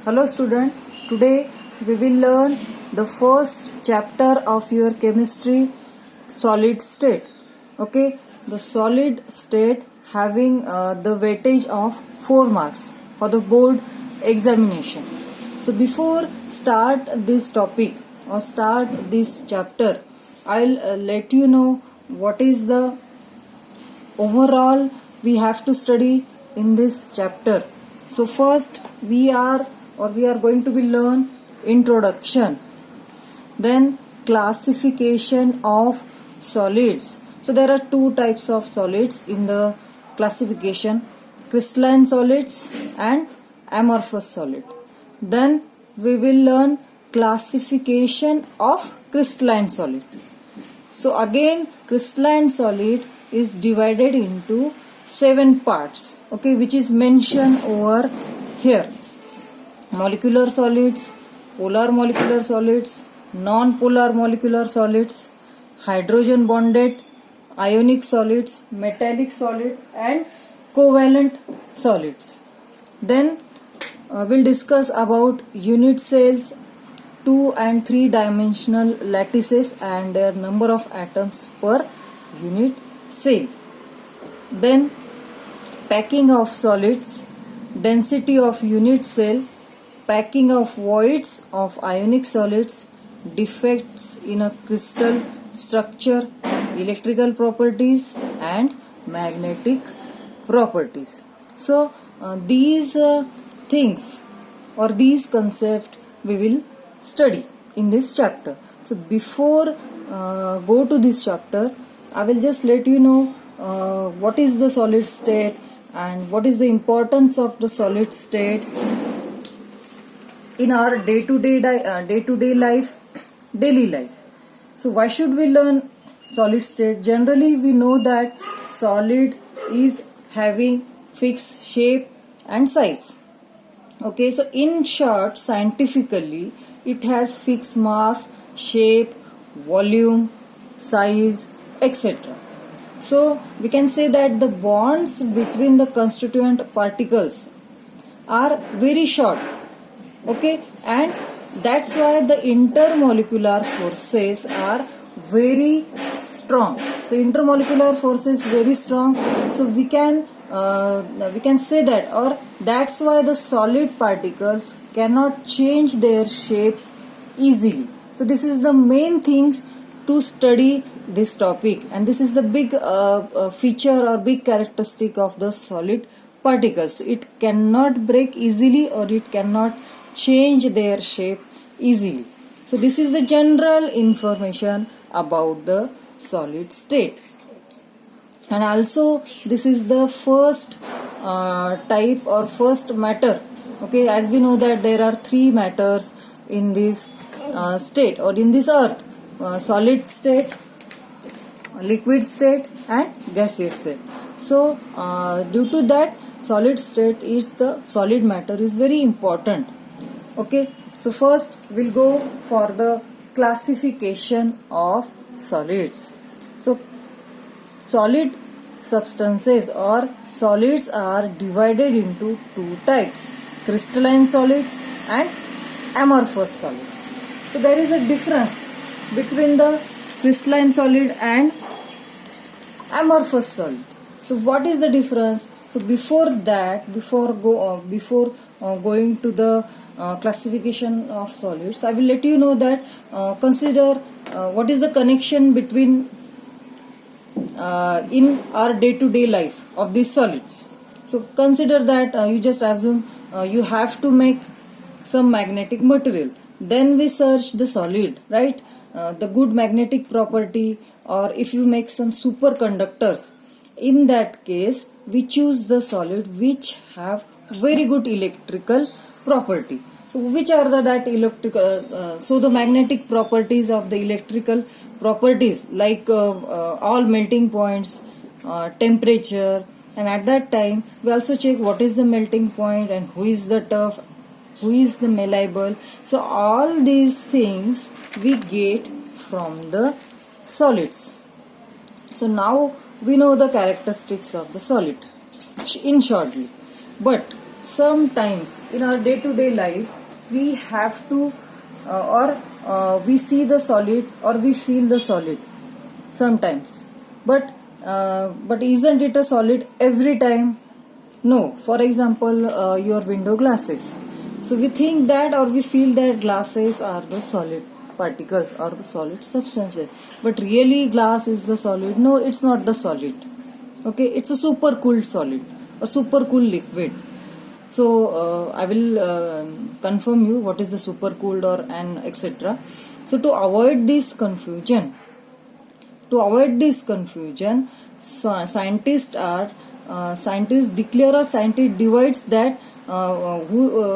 Hello student, today we will learn the first chapter of your chemistry solid state. Okay, the solid state having the weightage of 4 marks for the board examination. So before start this topic or start this chapter, I'll let you know what is the overall we have to study in this chapter. So first we are going to be learn introduction, then classification of solids. So there are two types of solids in the classification: crystalline solids and amorphous solid. Then we will learn classification of crystalline solid. So again, crystalline solid is divided into 7 parts, okay, which is mentioned over here: molecular solids, polar molecular solids, non-polar molecular solids, hydrogen bonded ionic solids, metallic solid, and covalent solids. Then we'll discuss about unit cells, 2 and 3 dimensional lattices and their number of atoms per unit cell. Then packing of solids, density of unit cell, packing of voids of ionic solids, defects in a crystal structure, electrical properties and magnetic properties. So these things or these concepts we will study in this chapter. So before go to this chapter, I will just let you know what is the solid state and what is the importance of the solid state in our day-to-day life, daily life. So why should we learn solid state? Generally we know that solid is having fixed shape and size. Okay, so in short, scientifically it has fixed mass, shape, volume, size, etc. So we can say that the bonds between the constituent particles are very short. Okay, and that's why the intermolecular forces are very strong. So intermolecular forces very strong. So we can say that, or that's why the solid particles cannot change their shape easily. So this is the main things to study this topic, and this is the big feature or big characteristic of the solid particles. So it cannot break easily or it cannot change their shape easily. So this is the general information about the solid state. And also this is the first type or first matter. Okay, as we know that there are 3 matters in this state or in this earth: solid state, liquid state and gaseous state. So due to that, solid state is the solid matter is very important. Okay, so first we'll go for the classification of solids. So solid substances or solids are divided into 2 types: crystalline solids and amorphous solids. So there is a difference between the crystalline solid and amorphous solid. So what is the difference? So before going to the classification of solids, I will let you know that consider what is the connection between in our day-to-day life of these solids. So consider that you just assume you have to make some magnetic material. Then we search the solid, right? The good magnetic property, or if you make some superconductors, in that case we choose the solid which have very good electrical property. So which are that electrical? So the magnetic properties of the electrical properties, like all melting points, temperature, and at that time we also check what is the melting point and who is the tough, who is the malleable. So all these things we get from the solids. So now we know the characteristics of the solid in shortly. But sometimes in our day-to-day life we have to we see the solid or we feel the solid sometimes, but isn't it a solid every time? No. For example, your window glasses. So we think that or we feel that glasses are the solid particles or the solid substances, but really glass is the solid. No, it's not the solid. Okay, it's a super cooled solid, a super cool liquid. So I will confirm you what is the super cooled or and etc. So to avoid this confusion, scientists declare or scientist divides that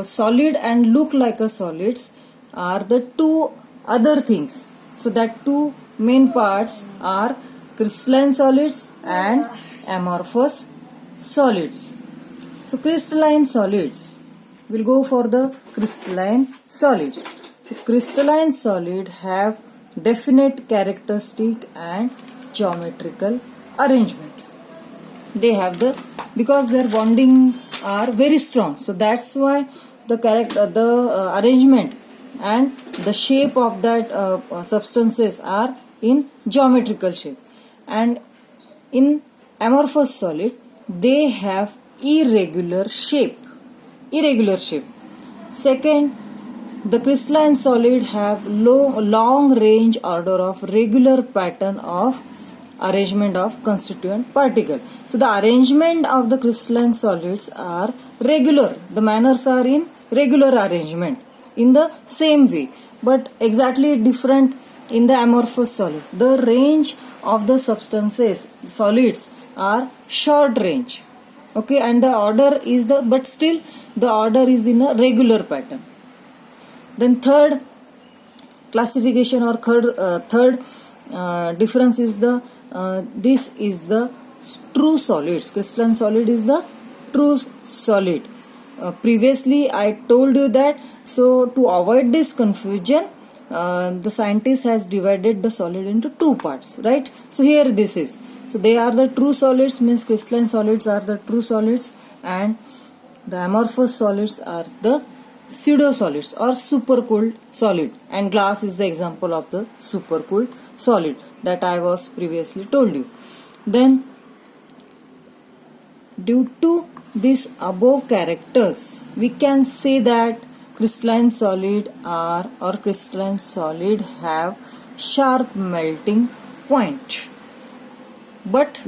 solid and look like a solids are the two other things. So that two main parts are crystalline solids and amorphous solids. So crystalline solids, we'll go for the crystalline solids. So crystalline solid have definite characteristic and geometrical arrangement. They have because their bonding are very strong. So that's why the arrangement and the shape of that substances are in geometrical shape. And in amorphous solid, they have irregular shape. Second, the crystalline solid have long range order of regular pattern of arrangement of constituent particle. So the arrangement of the crystalline solids are regular. The manners are in regular arrangement in the same way, but exactly different in the amorphous solid. The range of the substances, solids, are short range. Okay, and the order is but still the order is in a regular pattern. Then third classification or third difference is this is the true solids. Crystalline solid is the true solid. Previously I told you that, so to avoid this confusion, the scientist has divided the solid into two parts, right? So here this is. So they are the true solids, means crystalline solids are the true solids, and the amorphous solids are the pseudo solids or supercooled solid, and glass is the example of the supercooled solid that I was previously told you. Then due to these above characters, we can say that crystalline solid are or crystalline solid have sharp melting point. But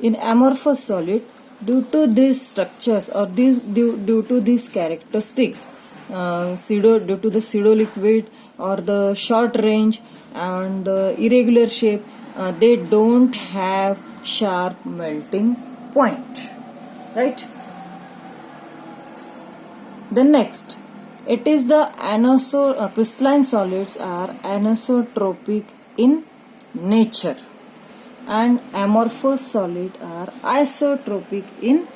in amorphous solid, due to these structures or due to these characteristics, due to the pseudo liquid or the short range and the irregular shape, they don't have sharp melting point, right? Then next, it is the crystalline solids are anisotropic in nature, and amorphous solid are isotropic in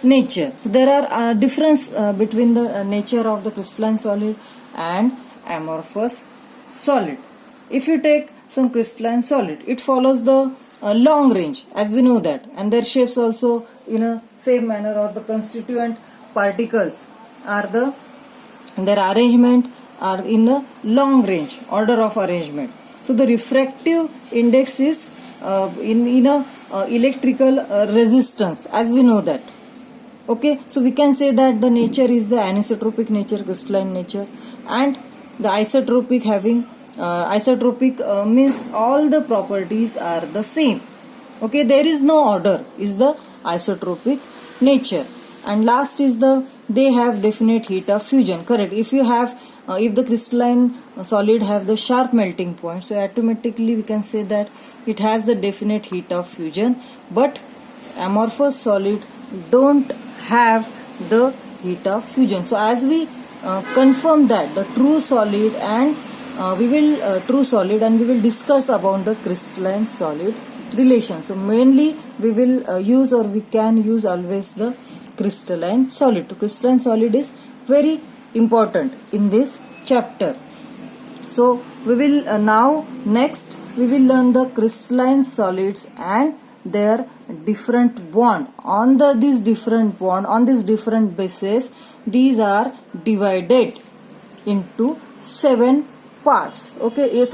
nature. So there are difference between the nature of the crystalline solid and amorphous solid. If you take some crystalline solid, it follows the long range, as we know that, and their shapes also in a same manner, or the constituent particles are their arrangement are in a long range order of arrangement. So the refractive index is in a electrical resistance, as we know that. Okay, so we can say that the nature is the anisotropic nature, crystalline nature, and the isotropic having means all the properties are the same. Okay, there is no order, is the isotropic nature. And last is they have definite heat of fusion. Correct. If you have if the crystalline solid have the sharp melting point, so automatically we can say that it has the definite heat of fusion. But amorphous solid don't have the heat of fusion. So as we confirm that the true solid and we will discuss about the crystalline solid relation. So mainly we will use or we can use always the crystalline solid. So crystalline solid is very important in this chapter. So we will now next we will learn the crystalline solids and their different bond. On this different bond, on this different basis, these are divided into 7 parts. Okay, these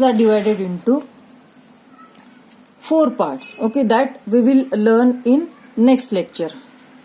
are divided into 4 parts. Okay, that we will learn in next lecture.